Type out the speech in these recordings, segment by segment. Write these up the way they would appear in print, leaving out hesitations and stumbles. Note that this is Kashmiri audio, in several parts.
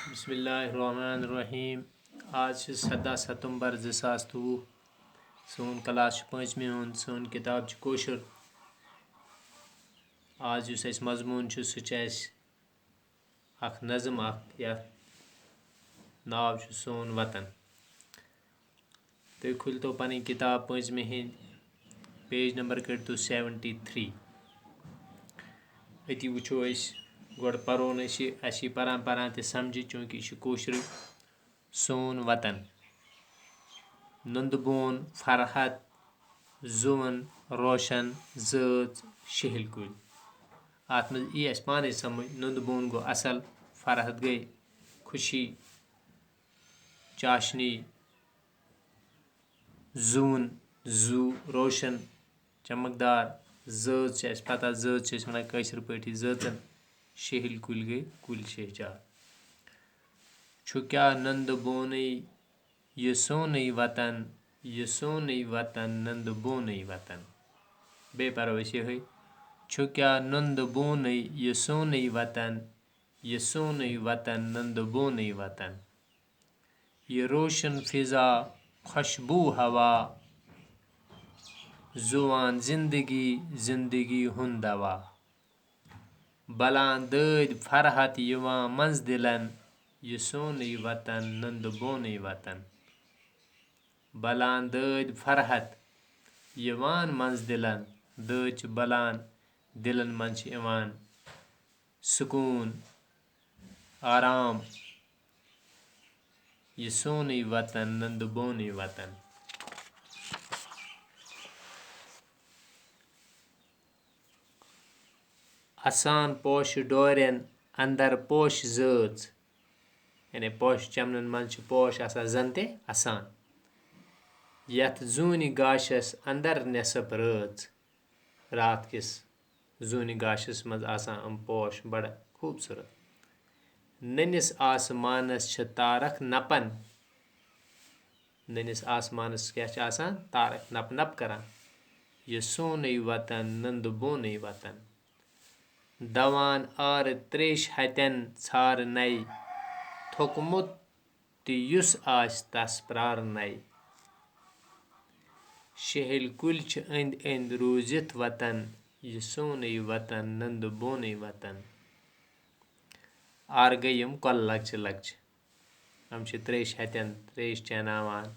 बिस्मिल्लाहिर्रहमानिर्रहीम। आज 17 सितंबर 2023। सोन क्लास पांचमी हुंद सोन किताब कोशर। आज युस अस मजमून सह नज़म नाव सोन वतन। तुम खुलतो पन किताब पांचमी हिंद पेज नंबर करो 73। अति वो गोड़ परोन पारान पारान ते समझ चूंकि यह कोशर सोन वतन। नंदबोन फरहत जुवन रोशन जच शहल कुल। अत मज यी अस पाने समझ। नंदबोन गो असल, फरहत गई खुशी चाशनी, जुवन जू रोशन चमकदार, जच पता जच वन कशर पटी जचन, शहल कुल गई कुल शहचार। छु क्या नंदबोन ये सोन वतन, ये सोन वतन नंदबोन वतन। बे परो ये छु क्या नंदबोन ये सोन वतन, ये सोन वतन नंदबोन वतन। ये रोशन फिजा खुशबू हवा, जुवान जिंदगी जिंदगी हुन दवा। बलान दद फरहत युवान मंज दिलन, ये सोन वतन नंदबोन वतन। बलान दद फरहत युवान मंज दिलन, दद बलान दिलन मंज इवान सुकून आराम, ये सोन वतन नंदबोन वतन। असान पोश डोरन अंदर पोश जच, यानी पोश चमन मंज पोश आसान जंते असान। यथ जून गाशस अंदर नेसप रच, रात किस जून गाशस मज आसान पोश बड़ा खूबसूरत। ननिस आसमानस छ तारक नपन, ननिस आसमानस क्या आसान तारक नप नप करान। ये सोन वतन नंदबोन वतन। दवान आर त्रेश हतन छार नई, थोकमुत युस आस तस प्रार नई। शहल कुल छ अंद अंद रूजित वतन, ये सोन वतन नंदबोन वतन। आर गई कल लक्च लक्च, हम त्रेश हतन त्रेश चैनावान,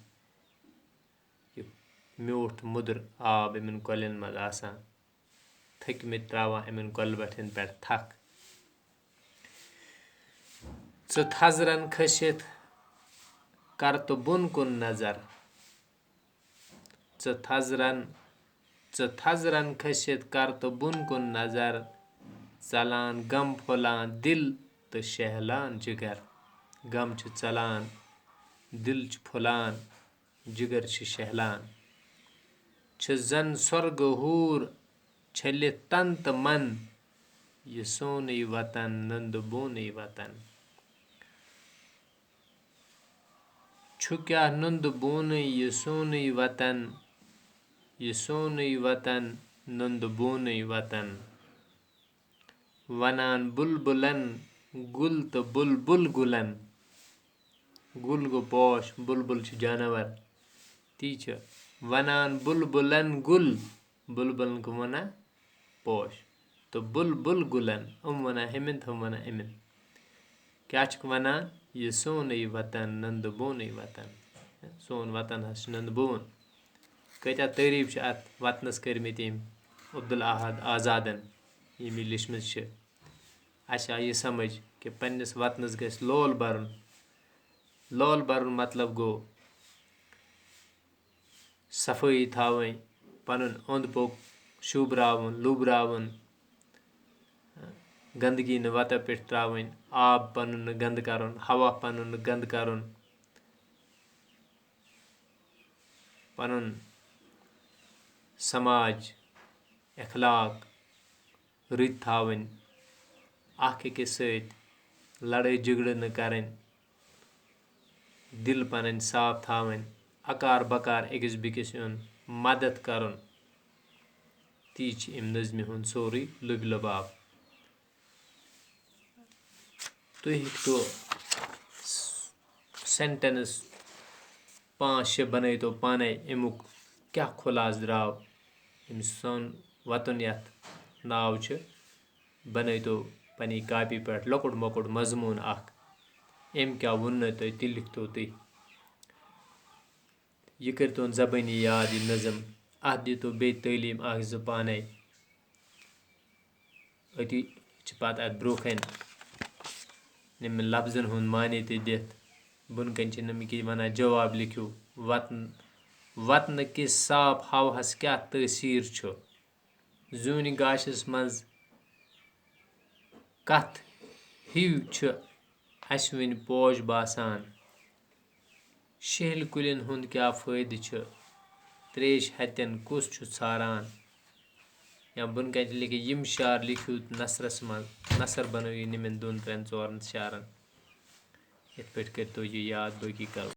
म्यूठ मुदर आब इन कलन मज आसान, थकमित त्रावान इन कल बठन पे थक। च थजरन खसित कर तो बुन कुन नजर, च थजरन खसित कर तो बुन कुन नजर। चलान गम फुलान दिल तो शहलान जिगर, गम छ चलान दिल छ फुलान जिगर छ शहलान। छ जन स्वर्ग हूर छलित तन त मन, ये सोन वतन नंदबोन वतन। छु क्या नंदबोन ये सोन वतन, ये सोन वतन नंदबोन वतन। वनान बुलबुलन गुल तो बुलबुल गुलन, गुल गो पोश बुलबुल छ जानवर ती छ। वनान बुलबुलन गुल, बुलबुलन को वना पोश तो बुलबुल गुलन, वना हमिन हम वना इमिन। क्या वना ये सोन वतन नंदबोन वतन। सोन वतन हस नंदबोन। कत्या तारीफ अत वतनस कर्मित अब्दुल अहद आजादन यम लिखम अस आय यह समझ कि पन्नस वतनस गस लोल बरुन। लोल बरुन मतलब गो सफाई थावन, पनुन ओंद पोक शुभरावन लुबरावन, गंदगी न वत पे त्रावन, आब पनुन गंद करुन, हवा पनुन गंद करुन, पनुन समाज अखलाक रित थावन, अकिस सत लड़ाई झगड़ न करन, दिल पन साफ थावन, अकार बकार अकिस बिकिस युन, मदद करन, ती इम नज़मि हुंद सोरी लुब लुबाब। तुम तो सेंटेंस 5-6 बनैतो पाने अमुक क्या खुलास द्राव सोन वतन यथ नाव बनैतो पनी कापी पे लकुट मकुट मजमून अम क्या वोन तुह ति लिखतो तुह यह करतो जबानी याद यह नज़म अत दितो बे तालीम पाने अति पत अत ब्रोकन निम लफ्जन हुंद मानी ते दित बुन कन नमिक वना जवाब लिखियो वतन किस साफ हवास क्या तसीर जून गाशस मज कथ हिव अस वन पोश बासान शहल कुलिन हुंद क्या फायदे त्रेश हतन कुस सारान या बुन कन लिखि यम शार लिखियो नसरस मज नसर बनो निमन 2-3-4 शारन इत पे करतो यह याद बाकी कल।